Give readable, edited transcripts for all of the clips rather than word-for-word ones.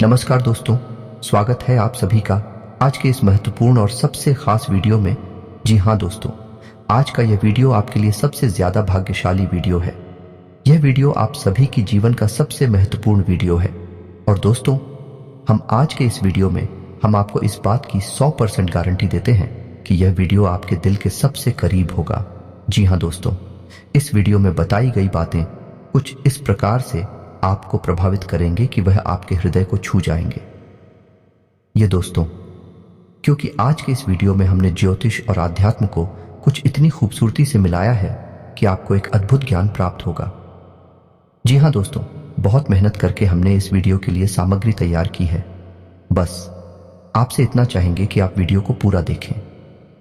नमस्कार दोस्तों, स्वागत है आप सभी का आज के इस महत्वपूर्ण और सबसे खास वीडियो में। जी हाँ दोस्तों, आज का यह वीडियो आपके लिए सबसे ज्यादा भाग्यशाली वीडियो है। यह वीडियो आप सभी की जीवन का सबसे महत्वपूर्ण वीडियो है। और दोस्तों, हम आज के इस वीडियो में हम आपको इस बात की 100% गारंटी देते हैं कि यह वीडियो आपके दिल के सबसे करीब होगा। जी हाँ दोस्तों, इस वीडियो में बताई गई बातें कुछ इस प्रकार से आपको प्रभावित करेंगे कि वह आपके हृदय को छू जाएंगे। ये दोस्तों, क्योंकि आज के इस वीडियो में हमने ज्योतिष और आध्यात्म को कुछ इतनी खूबसूरती से मिलाया है कि आपको एक अद्भुत ज्ञान प्राप्त होगा। जी हाँ दोस्तों, बहुत मेहनत करके हमने इस वीडियो के लिए सामग्री तैयार की है। बस आपसे इतना चाहेंगे कि आप वीडियो को पूरा देखें,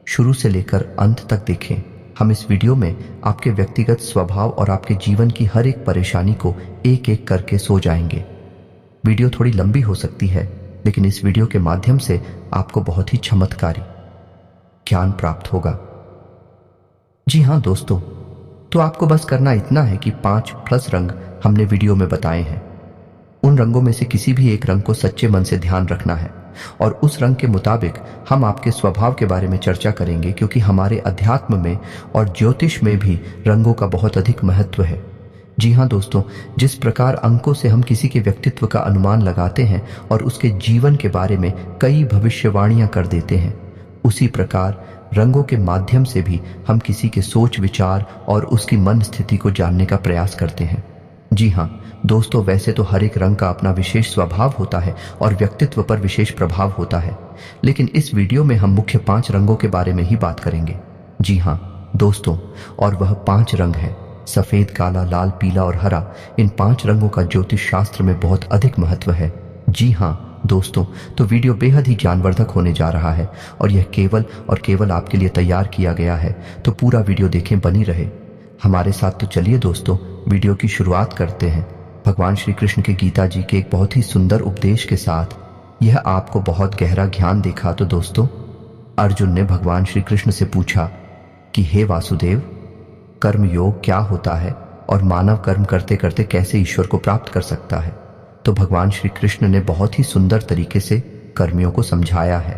शुरू से लेकर अंत तक देखें। हम इस वीडियो में आपके व्यक्तिगत स्वभाव और आपके जीवन की हर एक परेशानी को एक एक करके सो जाएंगे। वीडियो थोड़ी लंबी हो सकती है, लेकिन इस वीडियो के माध्यम से आपको बहुत ही चमत्कारी ज्ञान प्राप्त होगा। जी हाँ दोस्तों, तो आपको बस करना इतना है कि 5+ रंग हमने वीडियो में बताए हैं। उन रंगों में से किसी भी एक रंग को सच्चे मन से ध्यान रखना है और उस रंग के मुताबिक हम आपके स्वभाव के बारे में चर्चा करेंगे, क्योंकि हमारे अध्यात्म में और ज्योतिष में भी रंगों का बहुत अधिक महत्व है। जी हाँ दोस्तों, जिस प्रकार अंकों से हम किसी के व्यक्तित्व का अनुमान लगाते हैं और उसके जीवन के बारे में कई भविष्यवाणियां कर देते हैं, उसी प्रकार रंगों के माध्यम से भी हम किसी के सोच विचार और उसकी मन स्थिति को जानने का प्रयास करते हैं। जी हाँ दोस्तों, वैसे तो हर एक रंग का अपना विशेष स्वभाव होता है और व्यक्तित्व पर विशेष प्रभाव होता है, लेकिन इस वीडियो में हम मुख्य 5 रंगों के बारे में ही बात करेंगे। जी हाँ दोस्तों, और वह 5 रंग हैं सफेद, काला, लाल, पीला और हरा। इन 5 रंगों का ज्योतिष शास्त्र में बहुत अधिक महत्व है। जी हाँ दोस्तों, तो वीडियो बेहद ही ज्ञानवर्धक होने जा रहा है और यह केवल और केवल आपके लिए तैयार किया गया है। तो पूरा वीडियो देखें, बनी रहे हमारे साथ। तो चलिए दोस्तों, वीडियो की शुरुआत करते हैं भगवान श्री कृष्ण के गीता जी के एक बहुत ही सुंदर उपदेश के साथ। यह आपको बहुत गहरा ज्ञान देखा। तो दोस्तों, अर्जुन ने भगवान श्री कृष्ण से पूछा कि हे वासुदेव, कर्म योग क्या होता है और मानव कर्म करते करते कैसे ईश्वर को प्राप्त कर सकता है? तो भगवान श्री कृष्ण ने बहुत ही सुंदर तरीके से कर्मियों को समझाया है।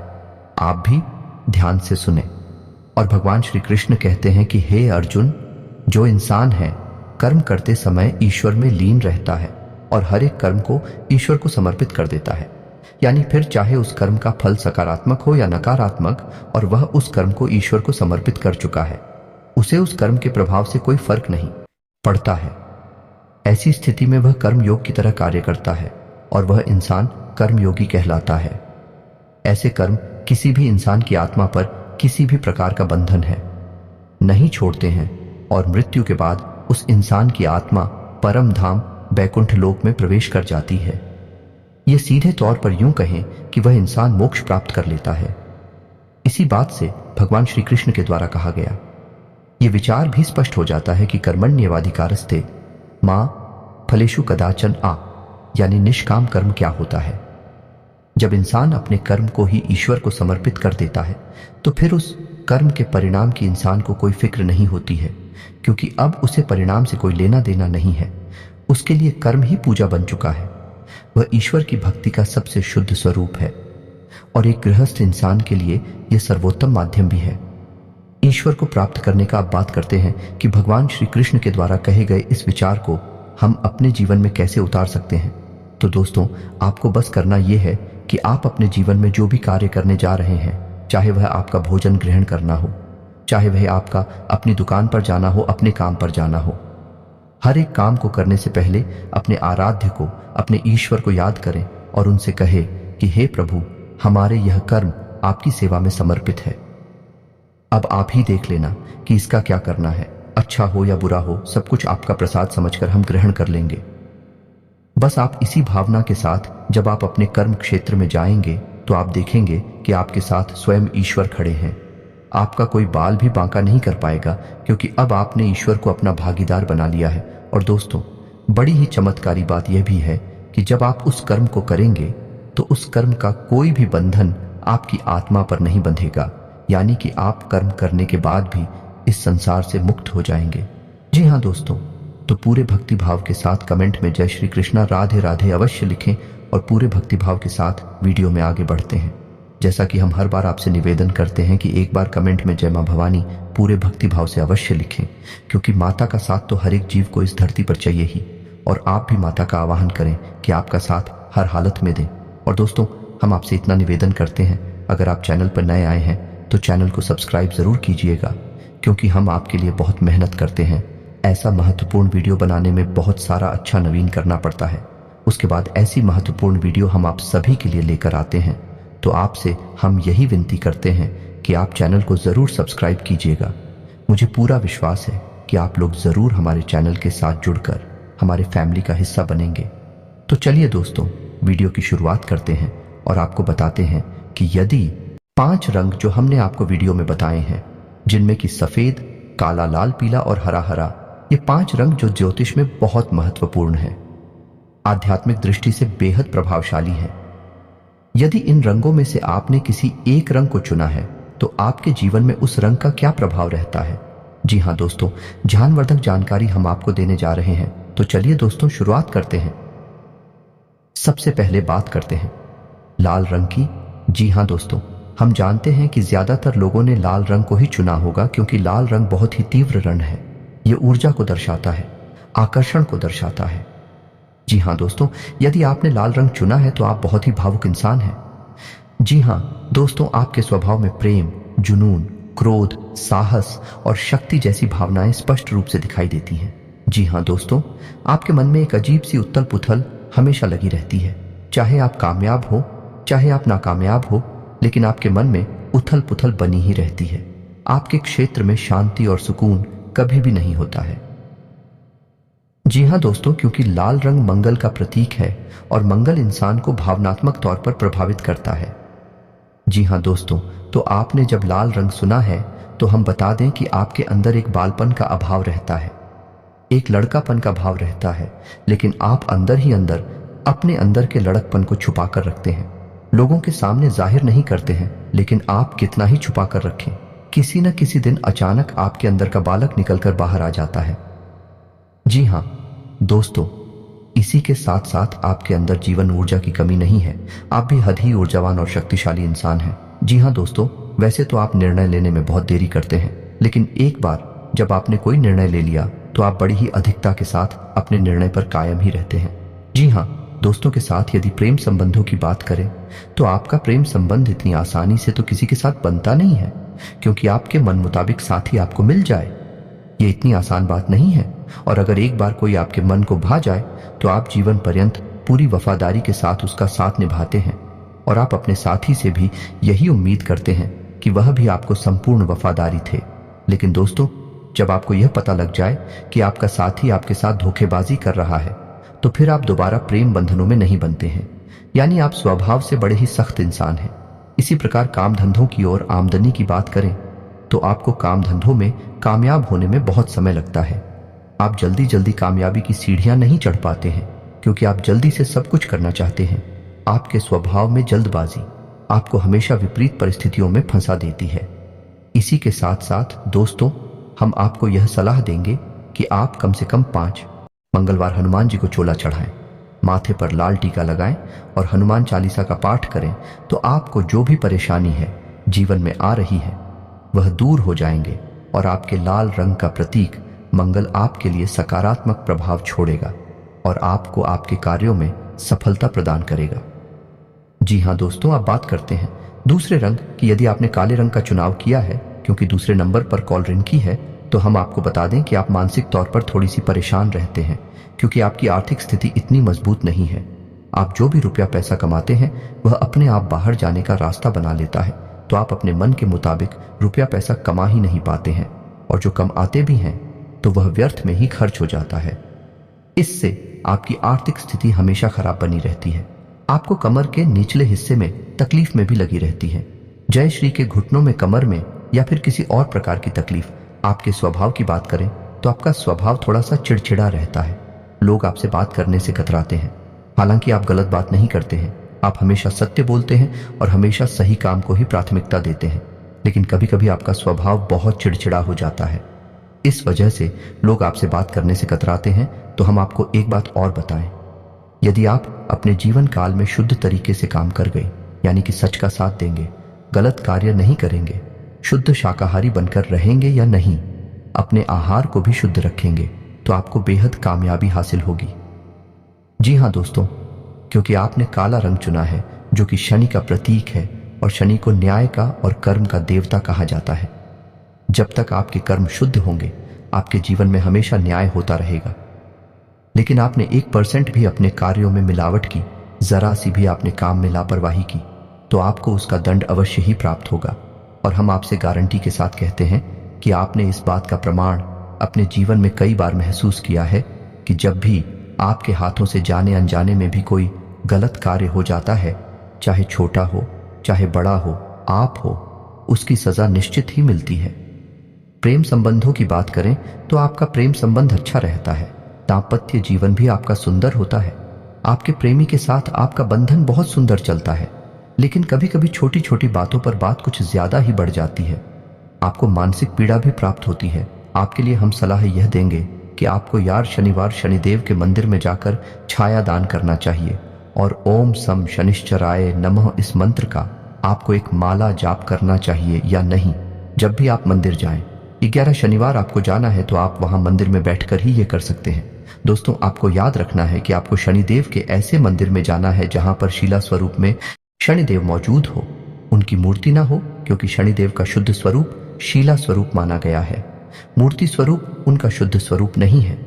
आप भी ध्यान से सुने। और भगवान श्री कृष्ण कहते हैं कि हे अर्जुन, जो इंसान है कर्म करते समय ईश्वर में लीन रहता है और हर एक कर्म को ईश्वर को समर्पित कर देता है। यानी फिर चाहे उस कर्म का फल सकारात्मक हो या नकारात्मक, और वह उस कर्म को ईश्वर को समर्पित कर चुका है, उसे उस कर्म के प्रभाव से कोई फर्क नहीं पड़ता है। ऐसी स्थिति में वह कर्म योग की तरह कार्य करता है और वह इंसान कर्मयोगी कहलाता है। ऐसे कर्म किसी भी इंसान की आत्मा पर किसी भी प्रकार का बंधन है नहीं छोड़ते हैं और मृत्यु के बाद उस इंसान की आत्मा परम धाम बैकुंठ लोक में प्रवेश कर जाती है। यह सीधे तौर पर यूं कहें कि वह इंसान मोक्ष प्राप्त कर लेता है। इसी बात से भगवान श्री कृष्ण के द्वारा कहा गया यह विचार भी स्पष्ट हो जाता है कि कर्मण्येवाधिकारस्ते मां फलेषु कदाचन आ, यानी निष्काम कर्म क्या होता है। जब इंसान अपने कर्म को ही ईश्वर को समर्पित कर देता है, तो फिर उस कर्म के परिणाम की इंसान को कोई फिक्र नहीं होती है, क्योंकि अब उसे परिणाम से कोई लेना देना नहीं है। उसके लिए कर्म ही पूजा बन चुका है। वह ईश्वर की भक्ति का सबसे शुद्ध स्वरूप है और एक गृहस्थ इंसान के लिए यह सर्वोत्तम माध्यम भी है। ईश्वर को प्राप्त करने का अब बात करते हैं कि भगवान श्री कृष्ण के द्वारा कहे गए इस विचार को हम अपने जीवन में कैसे उतार सकते हैं। तो दोस्तों, आपको बस करना यह है कि आप अपने जीवन में जो भी कार्य करने जा रहे हैं, चाहे वह आपका भोजन ग्रहण करना हो, चाहे वह आपका अपनी दुकान पर जाना हो, अपने काम पर जाना हो, हर एक काम को करने से पहले अपने आराध्य को, अपने ईश्वर को याद करें और उनसे कहे कि हे प्रभु, हमारे यह कर्म आपकी सेवा में समर्पित है। अब आप ही देख लेना कि इसका क्या करना है। अच्छा हो या बुरा हो, सब कुछ आपका प्रसाद समझकर हम ग्रहण कर लेंगे। बस आप इसी भावना के साथ जब आप अपने कर्म क्षेत्र में जाएंगे, तो आप देखेंगे कि आपके साथ स्वयं ईश्वर खड़े हैं। आपका कोई बाल भी बांका नहीं कर पाएगा, क्योंकि अब आपने ईश्वर को अपना भागीदार बना लिया है। और दोस्तों, बड़ी ही चमत्कारी बात यह भी है कि जब आप उस कर्म को करेंगे, तो उस कर्म का कोई भी बंधन आपकी आत्मा पर नहीं बंधेगा। यानी कि आप कर्म करने के बाद भी इस संसार से मुक्त हो जाएंगे। जी हाँ दोस्तों, तो पूरे भक्ति भाव के साथ कमेंट में जय श्री कृष्णा राधे राधे अवश्य लिखें और पूरे भक्तिभाव के साथ वीडियो में आगे बढ़ते हैं। जैसा कि हम हर बार आपसे निवेदन करते हैं कि एक बार कमेंट में जय मां भवानी पूरे भक्तिभाव से अवश्य लिखें, क्योंकि माता का साथ तो हर एक जीव को इस धरती पर चाहिए ही। और आप भी माता का आवाहन करें कि आपका साथ हर हालत में दें। और दोस्तों, हम आपसे इतना निवेदन करते हैं, अगर आप चैनल पर नए आए हैं तो चैनल को सब्सक्राइब जरूर कीजिएगा, क्योंकि हम आपके लिए बहुत मेहनत करते हैं। ऐसा महत्वपूर्ण वीडियो बनाने में बहुत सारा अच्छा नवीन करना पड़ता है। उसके बाद ऐसी महत्वपूर्ण वीडियो हम आप सभी के लिए लेकर आते हैं। तो आपसे हम यही विनती करते हैं कि आप चैनल को जरूर सब्सक्राइब कीजिएगा। मुझे पूरा विश्वास है कि आप लोग जरूर हमारे चैनल के साथ जुड़कर हमारे फैमिली का हिस्सा बनेंगे। तो चलिए दोस्तों, वीडियो की शुरुआत करते हैं और आपको बताते हैं कि यदि 5 रंग जो हमने आपको वीडियो में बताए हैं, जिनमें कि सफेद, काला, लाल, पीला और हरा हरा, ये 5 रंग जो ज्योतिष में बहुत महत्वपूर्ण है, आध्यात्मिक दृष्टि से बेहद प्रभावशाली है। यदि इन रंगों में से आपने किसी एक रंग को चुना है तो आपके जीवन में उस रंग का क्या प्रभाव रहता है? जी हाँ दोस्तों, ध्यानवर्धक जानकारी हम आपको देने जा रहे हैं। तो चलिए दोस्तों, शुरुआत करते हैं। सबसे पहले बात करते हैं लाल रंग की। जी हाँ दोस्तों, हम जानते हैं कि ज्यादातर लोगों ने लाल रंग को ही चुना होगा, क्योंकि लाल रंग बहुत ही तीव्र रंग है। यह ऊर्जा को दर्शाता है, आकर्षण को दर्शाता है। जी हाँ दोस्तों, यदि आपने लाल रंग चुना है तो आप बहुत ही भावुक इंसान हैं। जी हाँ दोस्तों, आपके स्वभाव में प्रेम, जुनून, क्रोध, साहस और शक्ति जैसी भावनाएं स्पष्ट रूप से दिखाई देती हैं। जी हाँ दोस्तों, आपके मन में एक अजीब सी उथल पुथल हमेशा लगी रहती है। चाहे आप कामयाब हो, चाहे आप नाकामयाब हो, लेकिन आपके मन में उथल पुथल बनी ही रहती है। आपके क्षेत्र में शांति और सुकून कभी भी नहीं होता है। जी हाँ दोस्तों, क्योंकि लाल रंग मंगल का प्रतीक है और मंगल इंसान को भावनात्मक तौर पर प्रभावित करता है। जी हाँ दोस्तों, तो आपने जब लाल रंग सुना है तो हम बता दें कि आपके अंदर एक बालपन का अभाव रहता है, एक लड़कापन का भाव रहता है, लेकिन आप अंदर ही अंदर अपने अंदर के लड़कपन को छुपा कर रखते हैं। लोगों के सामने जाहिर नहीं करते हैं, लेकिन आप कितना ही छुपा कर रखें, किसी न किसी दिन अचानक आपके अंदर का बालक निकलकर बाहर आ जाता है। जी हाँ दोस्तों, इसी के साथ साथ आपके अंदर जीवन ऊर्जा की कमी नहीं है। आप भी हद ही ऊर्जावान और शक्तिशाली इंसान हैं। जी हाँ दोस्तों, वैसे तो आप निर्णय लेने में बहुत देरी करते हैं, लेकिन एक बार जब आपने कोई निर्णय ले लिया तो आप बड़ी ही अधिकता के साथ अपने निर्णय पर कायम ही रहते हैं। जी हाँ दोस्तों के साथ यदि प्रेम संबंधों की बात करें तो आपका प्रेम संबंध इतनी आसानी से तो किसी के साथ बनता नहीं है, क्योंकि आपके मन मुताबिक साथी आपको मिल जाए ये इतनी आसान बात नहीं है। और अगर एक बार कोई आपके मन को भा जाए तो आप जीवन पर्यंत पूरी वफादारी के साथ उसका साथ निभाते हैं, और आप अपने साथी से भी यही उम्मीद करते हैं कि वह भी आपको संपूर्ण वफादारी थे। लेकिन दोस्तों, जब आपको यह पता लग जाए कि आपका साथी आपके साथ धोखेबाजी कर रहा है तो फिर आप दोबारा प्रेम बंधनों में नहीं बनते हैं, यानी आप स्वभाव से बड़े ही सख्त इंसान हैं। इसी प्रकार काम धंधों की ओर आमदनी की बात करें तो आपको काम धंधों में कामयाब होने में बहुत समय लगता है। आप जल्दी जल्दी कामयाबी की सीढ़ियां नहीं चढ़ पाते हैं, क्योंकि आप जल्दी से सब कुछ करना चाहते हैं। आपके स्वभाव में जल्दबाजी आपको हमेशा विपरीत परिस्थितियों में फंसा देती है। इसी के साथ साथ दोस्तों, हम आपको यह सलाह देंगे कि आप कम से कम 5 मंगलवार हनुमान जी को चोला चढ़ाएं, माथे पर लाल टीका लगाएं और हनुमान चालीसा का पाठ करें, तो आपको जो भी परेशानी है जीवन में आ रही है वह दूर हो जाएंगे, और आपके लाल रंग का प्रतीक मंगल आपके लिए सकारात्मक प्रभाव छोड़ेगा और आपको आपके कार्यों में सफलता प्रदान करेगा। जी हाँ दोस्तों, अब बात करते हैं दूसरे रंग की। यदि आपने काले रंग का चुनाव किया है क्योंकि दूसरे नंबर पर कॉल रिंग की है, तो हम आपको बता दें कि आप मानसिक तौर पर थोड़ी सी परेशान रहते हैं, क्योंकि आपकी आर्थिक स्थिति इतनी मजबूत नहीं है। आप जो भी रुपया पैसा कमाते हैं वह अपने आप बाहर जाने का रास्ता बना लेता है, तो आप अपने मन के मुताबिक रुपया पैसा कमा ही नहीं पाते हैं, और जो कम आते भी हैं तो वह व्यर्थ में ही खर्च हो जाता है। इससे आपकी आर्थिक स्थिति हमेशा खराब बनी रहती है। आपको कमर के निचले हिस्से में तकलीफ में भी लगी रहती है। जय श्री के घुटनों में, कमर में या फिर किसी और प्रकार की तकलीफ। आपके स्वभाव की बात करें तो आपका स्वभाव थोड़ा सा चिड़चिड़ा रहता है। लोग आपसे बात करने से कतराते हैं। हालांकि आप गलत बात नहीं करते हैं, आप हमेशा सत्य बोलते हैं और हमेशा सही काम को ही प्राथमिकता देते हैं, लेकिन कभी कभी आपका स्वभाव बहुत चिड़चिड़ा हो जाता है। इस वजह से लोग आपसे बात करने से कतराते हैं। तो हम आपको एक बात और बताएं, यदि आप अपने जीवन काल में शुद्ध तरीके से काम कर गए, यानी कि सच का साथ देंगे, गलत कार्य नहीं करेंगे, शुद्ध शाकाहारी बनकर रहेंगे या नहीं, अपने आहार को भी शुद्ध रखेंगे, तो आपको बेहद कामयाबी हासिल होगी। जी हाँ दोस्तों, क्योंकि आपने काला रंग चुना है जो कि शनि का प्रतीक है और शनि को न्याय का और कर्म का देवता कहा जाता है। जब तक आपके कर्म शुद्ध होंगे, आपके जीवन में हमेशा न्याय होता रहेगा। लेकिन आपने 1% भी अपने कार्यों में मिलावट की, जरा सी भी आपने काम में लापरवाही की, तो आपको उसका दंड अवश्य ही प्राप्त होगा। और हम आपसे गारंटी के साथ कहते हैं कि आपने इस बात का प्रमाण अपने जीवन में कई बार महसूस किया है कि जब भी आपके हाथों से जाने अनजाने में भी कोई गलत कार्य हो जाता है, चाहे छोटा हो चाहे बड़ा हो, आप हो, उसकी सजा निश्चित ही मिलती है। प्रेम संबंधों की बात करें तो आपका प्रेम संबंध अच्छा रहता है, दाम्पत्य जीवन भी आपका सुंदर होता है, आपके प्रेमी के साथ आपका बंधन बहुत सुंदर चलता है। लेकिन कभी कभी छोटी छोटी बातों पर बात कुछ ज्यादा ही बढ़ जाती है, आपको मानसिक पीड़ा भी प्राप्त होती है। आपके लिए हम सलाह यह देंगे कि आपको यार शनिवार शनिदेव के मंदिर में जाकर छाया दान करना चाहिए और ओम सम शनिश्चराय नमः इस मंत्र का आपको एक माला जाप करना चाहिए या नहीं। जब भी आप मंदिर जाएं, 11 शनिवार आपको जाना है तो आप वहां मंदिर में बैठकर ही ये कर सकते हैं। दोस्तों, आपको याद रखना है कि आपको शनिदेव के ऐसे मंदिर में जाना है जहां पर शिला स्वरूप में शनिदेव मौजूद हो, उनकी मूर्ति ना हो, क्योंकि शनिदेव का शुद्ध स्वरूप शीला स्वरूप माना गया है, मूर्ति स्वरूप उनका शुद्ध स्वरूप नहीं है।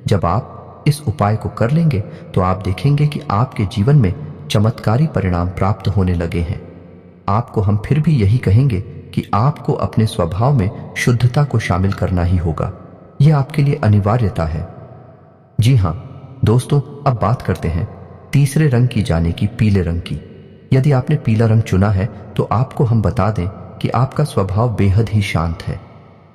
जब आप इस उपाय को कर लेंगे तो आप देखेंगे कि आपके जीवन में चमत्कारी परिणाम प्राप्त होने लगे हैं। आपको हम फिर भी यही कहेंगे कि आपको अपने स्वभाव में शुद्धता को शामिल करना ही होगा, यह आपके लिए अनिवार्यता है। जी हाँ दोस्तों, अब बात करते हैं तीसरे रंग की, जाने की पीले रंग की। यदि आपने पीला रंग चुना है तो आपको हम बता दें कि आपका स्वभाव बेहद ही शांत है।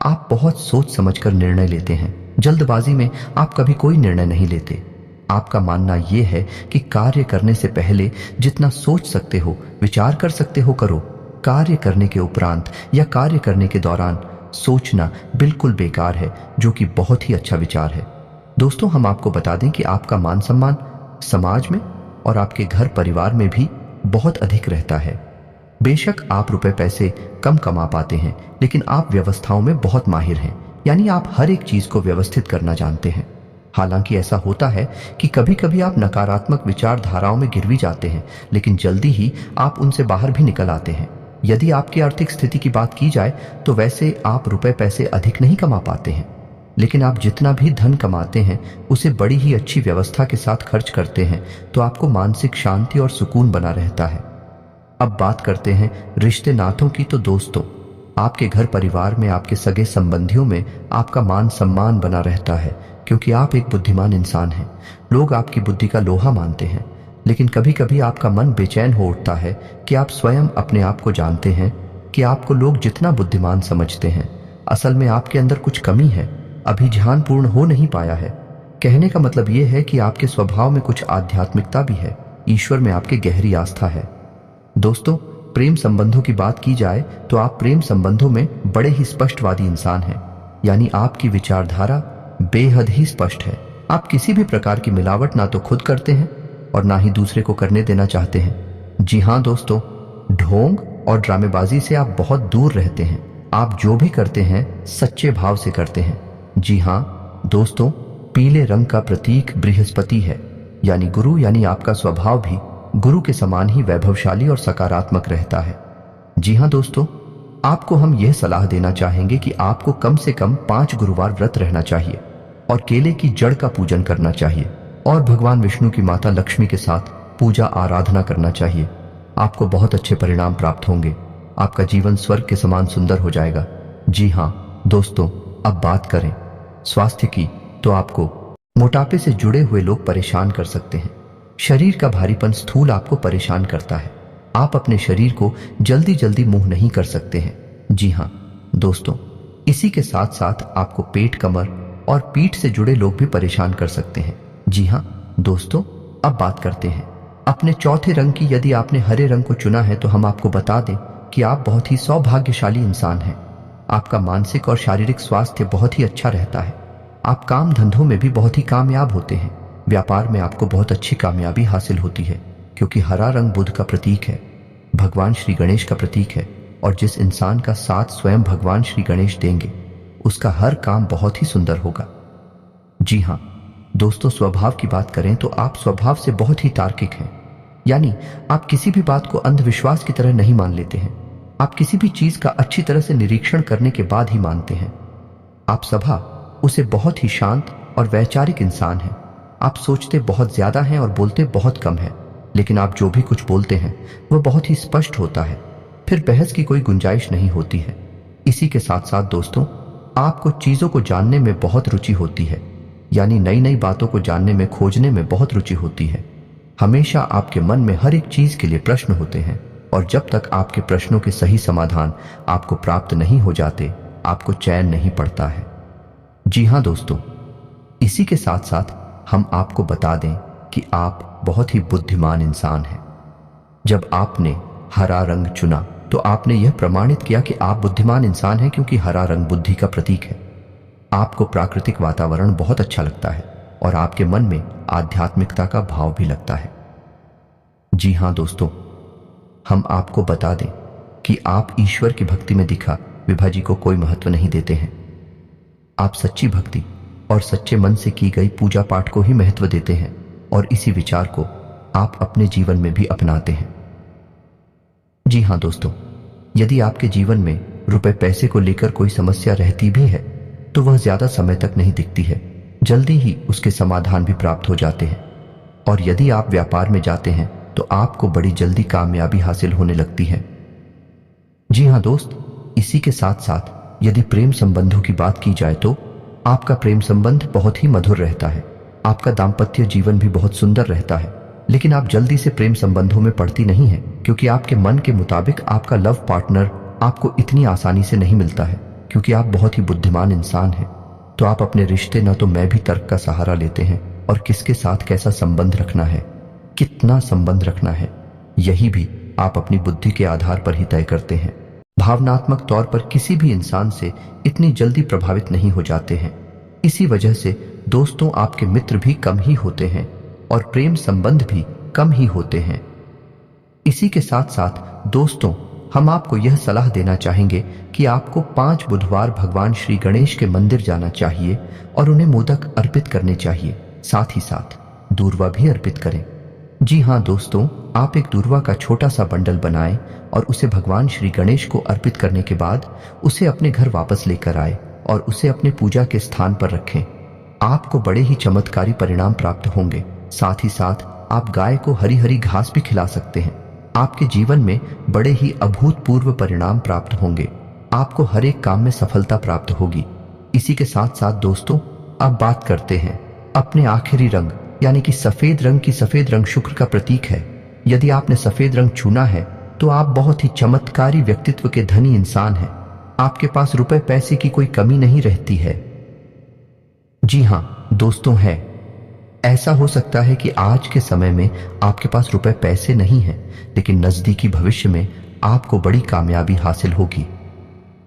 आप बहुत सोच समझकर निर्णय लेते हैं, जल्दबाजी में आप कभी कोई निर्णय नहीं लेते। आपका मानना यह है कि कार्य करने से पहले जितना सोच सकते हो, विचार कर सकते हो, करो। कार्य करने के उपरांत या कार्य करने के दौरान सोचना बिल्कुल बेकार है, जो कि बहुत ही अच्छा विचार है। दोस्तों, हम आपको बता दें कि आपका मान सम्मान समाज में और आपके घर परिवार में भी बहुत अधिक रहता है। बेशक आप रुपए पैसे कम कमा पाते हैं, लेकिन आप व्यवस्थाओं में बहुत माहिर हैं, यानी आप हर एक चीज को व्यवस्थित करना जानते हैं। हालांकि ऐसा होता है कि कभी कभी आप नकारात्मक विचारधाराओं में गिर भी जाते हैं, लेकिन जल्दी ही आप उनसे बाहर भी निकल आते हैं। यदि आपकी आर्थिक स्थिति की बात की जाए तो वैसे आप रुपए पैसे अधिक नहीं कमा पाते हैं, लेकिन आप जितना भी धन कमाते हैं उसे बड़ी ही अच्छी व्यवस्था के साथ खर्च करते हैं, तो आपको मानसिक शांति और सुकून बना रहता है। अब बात करते हैं रिश्ते नातों की। तो दोस्तों, आपके घर परिवार में, आपके सगे संबंधियों में आपका मान सम्मान बना रहता है, क्योंकि आप एक बुद्धिमान इंसान हैं। लोग आपकी बुद्धि का लोहा मानते हैं, लेकिन कभी कभी आपका मन बेचैन हो उठता है कि आप स्वयं अपने आप को जानते हैं कि आपको लोग जितना बुद्धिमान समझते हैं, असल में आपके अंदर कुछ कमी है, अभी ध्यान पूर्ण हो नहीं पाया है। कहने का मतलब यह है कि आपके स्वभाव में कुछ आध्यात्मिकता भी है, ईश्वर में आपके गहरी आस्था है। दोस्तों, प्रेम संबंधों की बात की जाए तो आप प्रेम संबंधों में बड़े ही स्पष्टवादी इंसान हैं, यानी आपकी विचारधारा बेहद ही स्पष्ट है। आप किसी भी प्रकार की मिलावट ना तो खुद करते हैं और ना ही दूसरे को करने देना चाहते हैं। जी हाँ दोस्तों, ढोंग और ड्रामेबाजी से आप बहुत दूर रहते हैं। आप जो भी करते हैं सच्चे भाव से करते हैं। जी हाँ दोस्तों, पीले रंग का प्रतीक बृहस्पति है, यानी गुरु, यानी आपका स्वभाव भी गुरु के समान ही वैभवशाली और सकारात्मक रहता है। जी हाँ दोस्तों, आपको हम यह सलाह देना चाहेंगे कि आपको कम से कम 5 गुरुवार व्रत रहना चाहिए और केले की जड़ का पूजन करना चाहिए और भगवान विष्णु की माता लक्ष्मी के साथ पूजा आराधना करना चाहिए। आपको बहुत अच्छे परिणाम प्राप्त होंगे, आपका जीवन स्वर्ग के समान सुंदर हो जाएगा। जी हाँ दोस्तों, अब बात करें स्वास्थ्य की, तो आपको मोटापे से जुड़े हुए लोग परेशान कर सकते हैं। शरीर का भारीपन, स्थूल आपको परेशान करता है। आप अपने शरीर को जल्दी जल्दी मुंह नहीं कर सकते हैं। जी हाँ दोस्तों, इसी के साथ साथ आपको पेट, कमर और पीठ से जुड़े लोग भी परेशान कर सकते हैं। जी हाँ दोस्तों, अब बात करते हैं अपने चौथे रंग की। यदि आपने हरे रंग को चुना है तो हम आपको बता दें कि आप बहुत ही सौभाग्यशाली इंसान हैं। आपका मानसिक और शारीरिक स्वास्थ्य बहुत ही अच्छा रहता है। आप काम धंधों में भी बहुत ही कामयाब होते हैं। व्यापार में आपको बहुत अच्छी कामयाबी हासिल होती है, क्योंकि हरा रंग बुध का प्रतीक है, भगवान श्री गणेश का प्रतीक है, और जिस इंसान का साथ स्वयं भगवान श्री गणेश देंगे उसका हर काम बहुत ही सुंदर होगा। जी हाँ दोस्तों, स्वभाव की बात करें तो आप स्वभाव से बहुत ही तार्किक हैं, यानी आप किसी भी बात को अंधविश्वास की तरह नहीं मान लेते हैं। आप किसी भी चीज का अच्छी तरह से निरीक्षण करने के बाद ही मानते हैं। आप स्वभाव उसे बहुत ही शांत और वैचारिक इंसान हैं। आप सोचते बहुत ज्यादा हैं और बोलते बहुत कम है, लेकिन आप जो भी कुछ बोलते हैं वह बहुत ही स्पष्ट होता है, फिर बहस की कोई गुंजाइश नहीं होती है। इसी के साथ साथ दोस्तों, आपको चीजों को जानने में बहुत रुचि होती है, यानी नई नई बातों को जानने में, खोजने में बहुत रुचि होती है। हमेशा आपके मन में हर एक चीज के लिए प्रश्न होते हैं, और जब तक आपके प्रश्नों के सही समाधान आपको प्राप्त नहीं हो जाते, आपको चैन नहीं पड़ता है। जी हाँ दोस्तों, इसी के साथ साथ हम आपको बता दें कि आप बहुत ही बुद्धिमान इंसान हैं। जब आपने हरा रंग चुना तो आपने यह प्रमाणित किया कि आप बुद्धिमान इंसान हैं, क्योंकि हरा रंग बुद्धि का प्रतीक है। आपको प्राकृतिक वातावरण बहुत अच्छा लगता है और आपके मन में आध्यात्मिकता का भाव भी लगता है। जी हाँ दोस्तों, हम आपको बता दें कि आप ईश्वर की भक्ति में दिखा विभाजी को कोई महत्व नहीं देते हैं। आप सच्ची भक्ति और सच्चे मन से की गई पूजा पाठ को ही महत्व देते हैं, और इसी विचार को आप अपने जीवन में भी अपनाते हैं। जी हाँ दोस्तों, यदि आपके जीवन में रुपए पैसे को लेकर कोई समस्या रहती भी है तो वह ज्यादा समय तक नहीं दिखती है, जल्दी ही उसके समाधान भी प्राप्त हो जाते हैं। और यदि आप व्यापार में जाते हैं तो आपको बड़ी जल्दी कामयाबी हासिल होने लगती है। जी हाँ दोस्त, इसी के साथ साथ यदि प्रेम संबंधों की बात की जाए तो आपका प्रेम संबंध बहुत ही मधुर रहता है। आपका दाम्पत्य जीवन भी बहुत सुंदर रहता है, लेकिन आप जल्दी से प्रेम संबंधों में पड़ती नहीं है, क्योंकि आपके मन के मुताबिक आपका लव पार्टनर आपको इतनी आसानी से नहीं मिलता है, क्योंकि आप बहुत ही बुद्धिमान इंसान हैं। तो आप अपने रिश्ते न तो मैं भी तर्क का सहारा लेते हैं, और किसके साथ कैसा संबंध रखना है, कितना संबंध रखना है, यही भी आप अपनी बुद्धि के आधार पर ही तय करते हैं। भावनात्मक तौर पर किसी भी इंसान से इतनी जल्दी प्रभावित नहीं हो जाते हैं। इसी वजह से दोस्तों, आपके मित्र भी कम ही होते हैं और प्रेम संबंध भी कम ही होते हैं। इसी के साथ साथ दोस्तों, हम आपको यह सलाह देना चाहेंगे कि आपको 5 बुधवार भगवान श्री गणेश के मंदिर जाना चाहिए और उन्हें मोदक अर्पित करने चाहिए, साथ ही साथ दूर्वा भी अर्पित करें। जी हाँ दोस्तों, आप एक दूर्वा का छोटा सा बंडल बनाएं और उसे भगवान श्री गणेश को अर्पित करने के बाद उसे अपने घर वापस लेकर आए और उसे अपने पूजा के स्थान पर रखें। आपको बड़े ही चमत्कारी परिणाम प्राप्त होंगे। साथ ही साथ आप गाय को हरी हरी घास भी खिला सकते हैं। आपके जीवन में बड़े ही अभूतपूर्व परिणाम प्राप्त होंगे। आपको हर एक काम में सफलता प्राप्त होगी। इसी के साथ साथ दोस्तों, अब बात करते हैं अपने आखिरी रंग यानी कि सफेद रंग की। सफेद रंग शुक्र का प्रतीक है। यदि आपने सफेद रंग चुना है तो आप बहुत ही चमत्कारी व्यक्तित्व के धनी इंसान हैं। आपके पास रुपए पैसे की कोई कमी नहीं रहती है। जी हाँ दोस्तों, है ऐसा हो सकता है कि आज के समय में आपके पास रुपए पैसे नहीं हैं, लेकिन नजदीकी भविष्य में आपको बड़ी कामयाबी हासिल होगी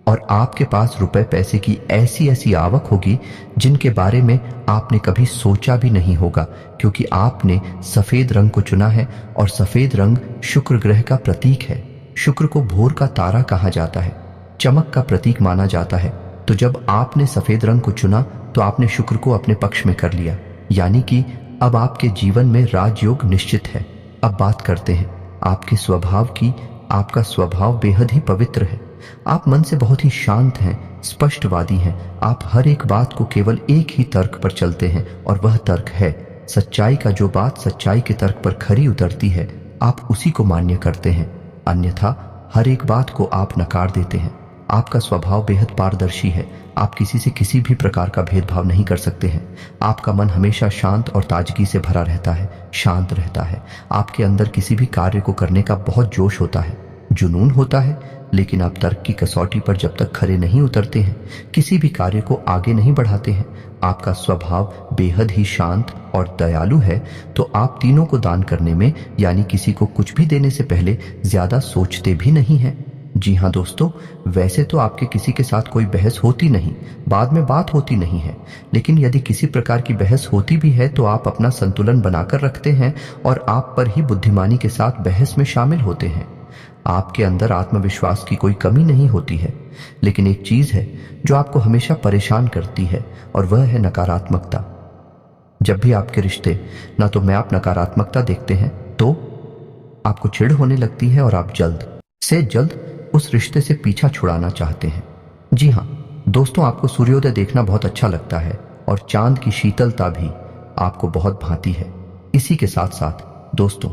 और आपके पास रुपए पैसे की ऐसी ऐसी आवक होगी जिनके बारे में आपने कभी सोचा भी नहीं होगा, क्योंकि आपने सफेद रंग को चुना है और सफेद रंग शुक्र ग्रह का प्रतीक है। शुक्र को भोर का तारा कहा जाता है, चमक का प्रतीक माना जाता है। तो जब आपने सफेद रंग को चुना तो आपने शुक्र को अपने पक्ष में कर लिया, यानी कि अब आपके जीवन में राजयोग निश्चित है। अब बात करते हैं आपके स्वभाव की। आपका स्वभाव बेहद ही पवित्र है। आप मन से बहुत ही शांत हैं, स्पष्टवादी हैं। आप हर एक बात को केवल एक ही तर्क पर चलते हैं और वह तर्क है सच्चाई का। जो बात सच्चाई के तर्क पर खरी उतरती है आप उसी को मान्य करते हैं, अन्यथा हर एक बात को आप नकार देते हैं। आपका स्वभाव बेहद पारदर्शी है। आप किसी से किसी भी प्रकार का भेदभाव नहीं कर सकते हैं। आपका मन हमेशा शांत और ताजगी से भरा रहता है, शांत रहता है। आपके अंदर किसी भी कार्य को करने का बहुत जोश होता है, जुनून होता है, लेकिन आप तर्क की कसौटी पर जब तक खरे नहीं उतरते हैं, किसी भी कार्य को आगे नहीं बढ़ाते हैं। आपका स्वभाव बेहद ही शांत और दयालु है, तो आप तीनों को दान करने में यानी किसी को कुछ भी देने से पहले ज्यादा सोचते भी नहीं हैं। जी हाँ दोस्तों, वैसे तो आपके किसी के साथ कोई बहस होती नहीं, बाद में बात होती नहीं है, लेकिन यदि किसी प्रकार की बहस होती भी है तो आप अपना संतुलन बनाकर रखते हैं और आप पर ही बुद्धिमानी के साथ बहस में शामिल होते हैं। आपके अंदर आत्मविश्वास की कोई कमी नहीं होती है, लेकिन एक चीज है जो आपको हमेशा परेशान करती है और वह है नकारात्मकता। जब भी आपके रिश्ते ना तो में आप नकारात्मकता देखते हैं तो आपको चिढ़ होने लगती है और आप जल्द से जल्द उस रिश्ते से पीछा छुड़ाना चाहते हैं। जी हाँ दोस्तों, आपको सूर्योदय देखना बहुत अच्छा लगता है और चांद की शीतलता भी आपको बहुत भाती है। इसी के साथ साथ दोस्तों,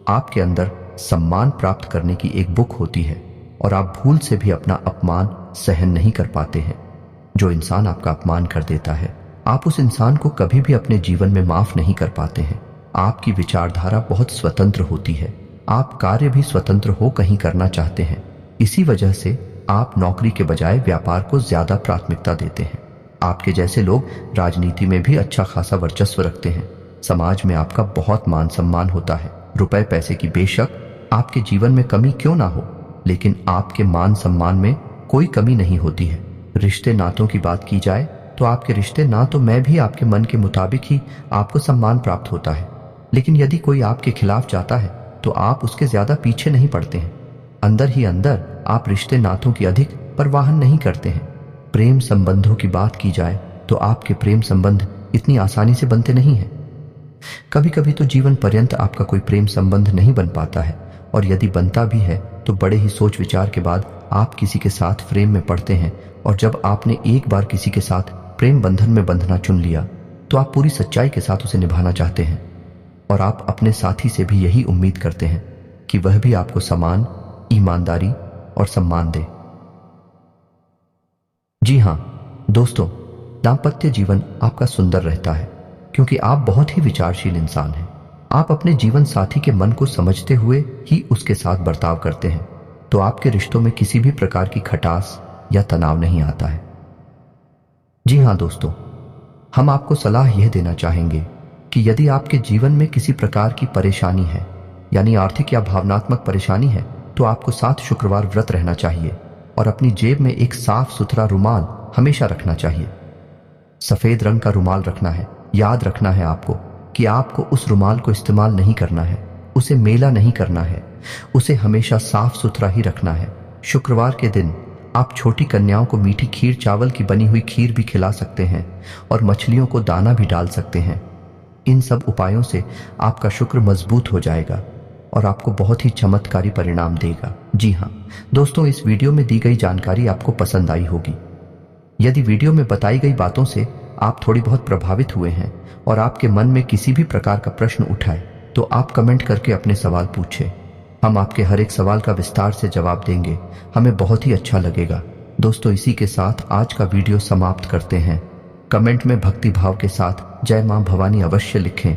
आपके अंदर सम्मान प्राप्त करने की एक बुक होती है और आप भूल से भी अपना अपमान सहन नहीं कर पाते हैं। जो इंसान आपका अपमान कर देता है, आप उस इंसान को कभी भी अपने जीवन में माफ नहीं कर पाते हैं। आपकी विचारधारा बहुत स्वतंत्र होती है, आप कार्य भी स्वतंत्र हो कहीं करना चाहते हैं। इसी वजह से आप नौकरी के बजाय व्यापार को ज्यादा प्राथमिकता देते हैं। आपके जैसे लोग राजनीति में भी अच्छा खासा वर्चस्व रखते हैं। समाज में आपका बहुत मान सम्मान होता है। रुपए पैसे की बेशक आपके जीवन में कमी क्यों ना हो, लेकिन आपके मान सम्मान में कोई कमी नहीं होती है। रिश्ते नातों की बात की जाए तो आपके रिश्ते ना तो मैं भी आपके मन के मुताबिक ही आपको सम्मान प्राप्त होता है, लेकिन यदि कोई आपके खिलाफ जाता है तो आप उसके ज्यादा पीछे नहीं पड़ते हैं। अंदर ही अंदर आप रिश्ते नातों की अधिक परवाह नहीं करते हैं। प्रेम संबंधों की बात की जाए तो आपके प्रेम संबंध इतनी आसानी से बनते नहीं हैं। कभी कभी तो जीवन पर्यंत आपका कोई प्रेम संबंध नहीं बन पाता है, और यदि बनता भी है तो बड़े ही सोच विचार के बाद आप किसी के साथ प्रेम में पड़ते हैं। और जब आपने एक बार किसी के साथ प्रेम बंधन में बंधना चुन लिया तो आप पूरी सच्चाई के साथ उसे निभाना चाहते हैं, और आप अपने साथी से भी यही उम्मीद करते हैं कि वह भी आपको समान, ईमानदारी और सम्मान दे। जी हाँ दोस्तों, दाम्पत्य जीवन आपका सुंदर रहता है क्योंकि आप बहुत ही विचारशील इंसान हैं। आप अपने जीवन साथी के मन को समझते हुए ही उसके साथ बर्ताव करते हैं, तो आपके रिश्तों में किसी भी प्रकार की खटास या तनाव नहीं आता है। जी हाँ दोस्तों, हम आपको सलाह यह देना चाहेंगे कि यदि आपके जीवन में किसी प्रकार की परेशानी है, यानी आर्थिक या भावनात्मक परेशानी है, तो आपको 7 शुक्रवार व्रत रहना चाहिए और अपनी जेब में एक साफ सुथरा रुमाल हमेशा रखना चाहिए। सफेद रंग का रुमाल रखना है। याद रखना है आपको कि आपको उस रुमाल को इस्तेमाल नहीं करना है, उसे मेला नहीं करना है, उसे हमेशा साफ सुथरा ही रखना है। शुक्रवार के दिन आप छोटी कन्याओं को मीठी खीर, चावल की बनी हुई खीर भी खिला सकते हैं और मछलियों को दाना भी डाल सकते हैं। इन सब उपायों से आपका शुक्र मजबूत हो जाएगा और आपको बहुत ही चमत्कारी परिणाम देगा। जी हाँ दोस्तों, इस वीडियो में दी गई जानकारी आपको पसंद आई होगी। यदि वीडियो में बताई गई बातों से आप थोड़ी बहुत प्रभावित हुए हैं और आपके मन में किसी भी प्रकार का प्रश्न उठाए तो आप कमेंट करके अपने सवाल पूछें। हम आपके हर एक सवाल का विस्तार से जवाब देंगे, हमें बहुत ही अच्छा लगेगा। दोस्तों, इसी के साथ आज का वीडियो समाप्त करते हैं। कमेंट में भक्ति भाव के साथ जय मां भवानी अवश्य लिखें।